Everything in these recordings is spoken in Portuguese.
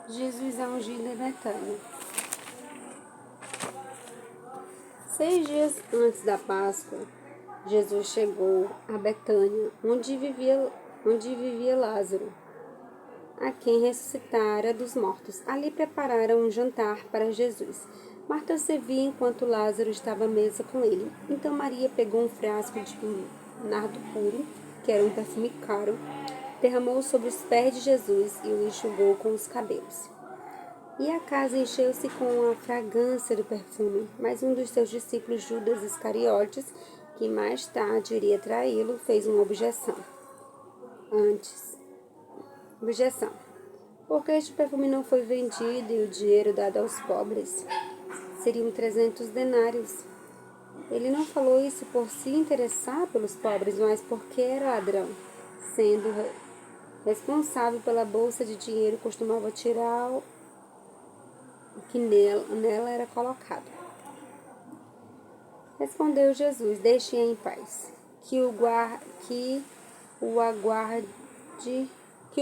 Jesus é ungido em Betânia. 6 dias antes da Páscoa, Jesus chegou a Betânia, onde vivia Lázaro, a quem ressuscitara dos mortos. Ali prepararam um jantar para Jesus. Marta servia enquanto Lázaro estava à mesa com ele. Então Maria pegou um frasco de nardo puro, que era um perfume caro, derramou sobre os pés de Jesus e o enxugou com os cabelos. E a casa encheu-se com a fragrância do perfume. Mas um dos seus discípulos, Judas Iscariotes, que mais tarde iria traí-lo, fez uma objeção. Objeção. Porque este perfume não foi vendido e o dinheiro dado aos pobres? Seriam 300 denários. Ele não falou isso por se interessar pelos pobres, mas porque era ladrão. Sendo responsável pela bolsa de dinheiro, costumava tirar o que nela era colocado. Respondeu Jesus: deixe-a em paz, que o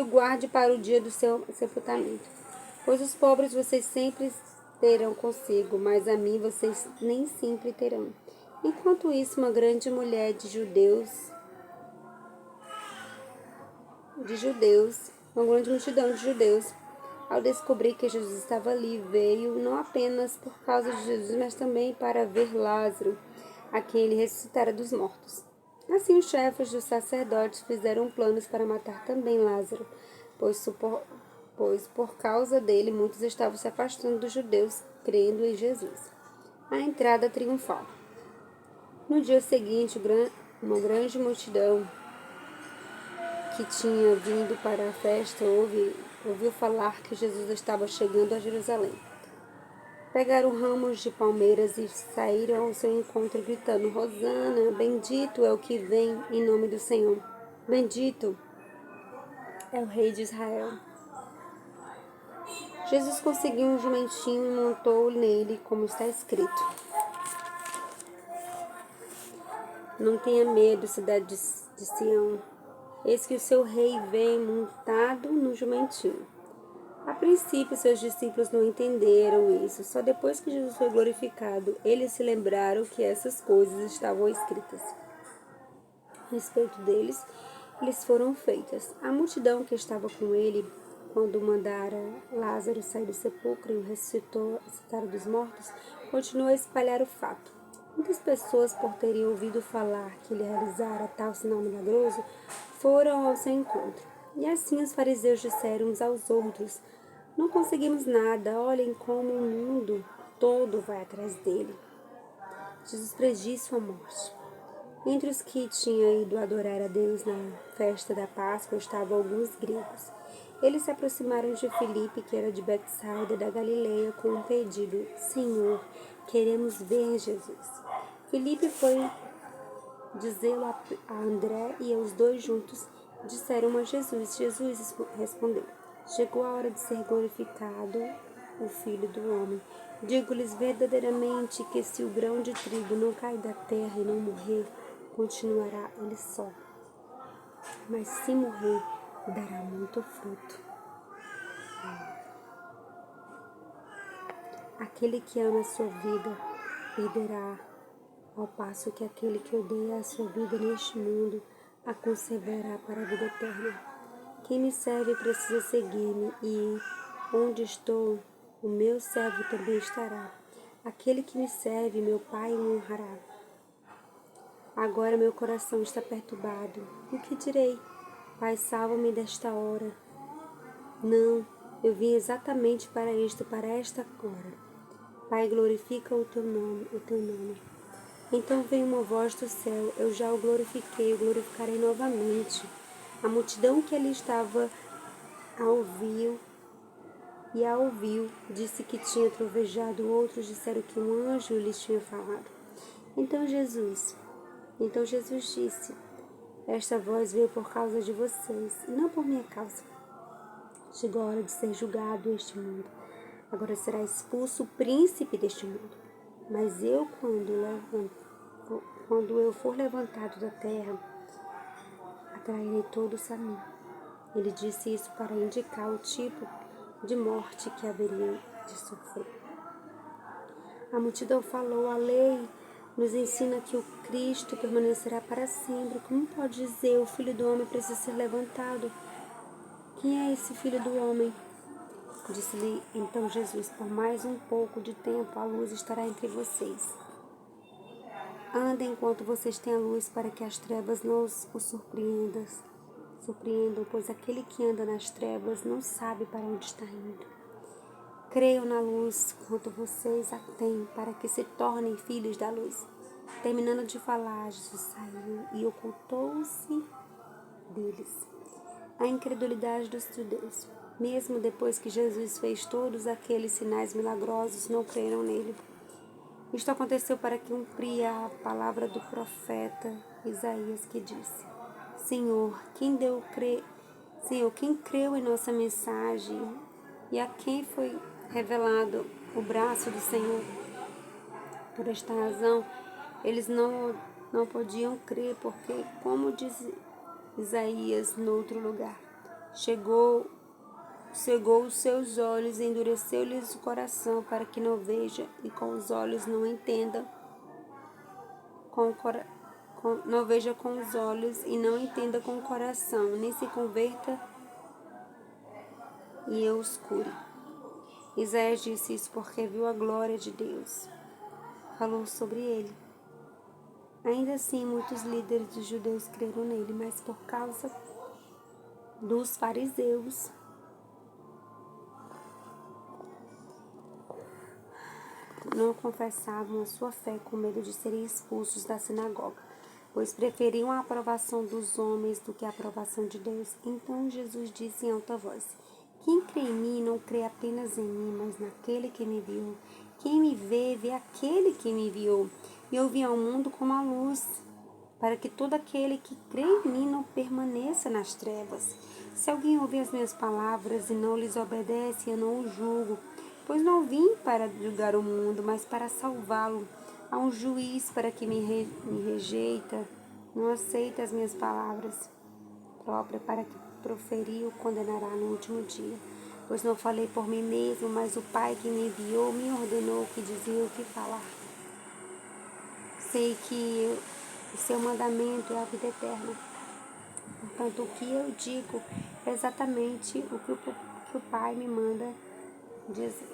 guarde para o dia do seu sepultamento. Pois os pobres vocês sempre terão consigo, mas a mim vocês nem sempre terão. Enquanto isso, uma grande mulher uma grande multidão de judeus, ao descobrir que Jesus estava ali, veio não apenas por causa de Jesus, mas também para ver Lázaro, a quem ele ressuscitara dos mortos. Assim, os chefes dos sacerdotes fizeram planos para matar também Lázaro, pois por causa dele muitos estavam se afastando dos judeus, crendo em Jesus. A entrada triunfal. No dia seguinte, uma grande multidão que tinha vindo para a festa ouviu falar que Jesus estava chegando a Jerusalém. Pegaram ramos de palmeiras e saíram ao seu encontro gritando: Hosana, bendito é o que vem em nome do Senhor. Bendito é o Rei de Israel. Jesus conseguiu um jumentinho e montou nele, como está escrito: Não tenha medo, cidade de Sião. Eis que o seu rei vem montado no jumentinho. A princípio, seus discípulos não entenderam isso. Só depois que Jesus foi glorificado, eles se lembraram que essas coisas estavam escritas. A respeito deles, eles foram feitas. A multidão que estava com ele, quando mandara Lázaro sair do sepulcro e o ressuscitar dos mortos, continuou a espalhar o fato. Muitas pessoas, por terem ouvido falar que ele realizara tal sinal milagroso, foram ao seu encontro. E assim os fariseus disseram uns aos outros: Não conseguimos nada, olhem como o mundo todo vai atrás dele. Jesus predisse sua morte. Entre os que tinham ido adorar a Deus na festa da Páscoa estavam alguns gregos. Eles se aproximaram de Filipe, que era de Betsaida, da Galileia, com um pedido: Senhor, queremos ver Jesus. Filipe foi dizê-lo a André e os dois juntos disseram a Jesus. Jesus respondeu: Chegou a hora de ser glorificado o Filho do Homem. Digo-lhes verdadeiramente que se o grão de trigo não cair da terra e não morrer, continuará ele só. Mas se morrer, dará muito fruto. Aquele que ama a sua vida, perderá, ao passo que aquele que odeia a sua vida neste mundo, a conservará para a vida eterna. Quem me serve precisa seguir-me, e onde estou, o meu servo também estará. Aquele que me serve, meu Pai o honrará. Agora meu coração está perturbado. O que direi? Pai, salva-me desta hora. Não, eu vim exatamente para esta hora. Pai, glorifica o teu nome. Então veio uma voz do céu: Eu já o glorifiquei, o glorificarei novamente. A multidão que ali estava a ouviu, disse que tinha trovejado. Outros disseram que um anjo lhes tinha falado. Então Jesus disse: Esta voz veio por causa de vocês, e não por minha causa. Chegou a hora de ser julgado este mundo. Agora será expulso o príncipe deste mundo. Mas eu, quando eu for levantado da terra, atrairei todos a mim. Ele disse isso para indicar o tipo de morte que haveria de sofrer. A multidão falou: a lei nos ensina que o Cristo permanecerá para sempre. Como pode dizer o Filho do Homem precisa ser levantado? Quem é esse Filho do Homem? Disse-lhe então Jesus: por mais um pouco de tempo a luz estará entre vocês. Andem enquanto vocês têm a luz, para que as trevas não os surpreendam, pois aquele que anda nas trevas não sabe para onde está indo. Creiam na luz quanto vocês a têm, para que se tornem filhos da luz. Terminando de falar, Jesus saiu e ocultou-se deles. A incredulidade dos judeus. Mesmo depois que Jesus fez todos aqueles sinais milagrosos, não creram nele. Isto aconteceu para cumprir a palavra do profeta Isaías, que disse: Senhor, quem creu em nossa mensagem e a quem foi revelado o braço do Senhor? Por esta razão, eles não podiam crer, porque, como diz Isaías no outro lugar, cegou os seus olhos e endureceu-lhes o coração, para que não veja e com os olhos não entenda, não veja com os olhos e não entenda com o coração, nem se converta e eu os cure. Isaías disse isso porque viu a glória de Deus. Falou sobre ele. Ainda assim, muitos líderes dos judeus creram nele, mas por causa dos fariseus, não confessavam a sua fé com medo de serem expulsos da sinagoga, pois preferiam a aprovação dos homens do que a aprovação de Deus. Então Jesus disse em alta voz: quem crê em mim não crê apenas em mim, mas naquele que me enviou. Quem me vê, vê aquele que me enviou. E eu vim ao mundo como a luz, para que todo aquele que crê em mim não permaneça nas trevas. Se alguém ouvir as minhas palavras e não lhes obedece, eu não o julgo, pois não vim para julgar o mundo, mas para salvá-lo. Há um juiz para que me rejeita, não aceita as minhas palavras próprias, para que proferiu condenará no último dia. Pois não falei por mim mesmo, mas o Pai que me enviou me ordenou o que dizer, o que falar. Sei que o seu mandamento é a vida eterna. Portanto, o que eu digo é exatamente o que o Pai me manda dizer.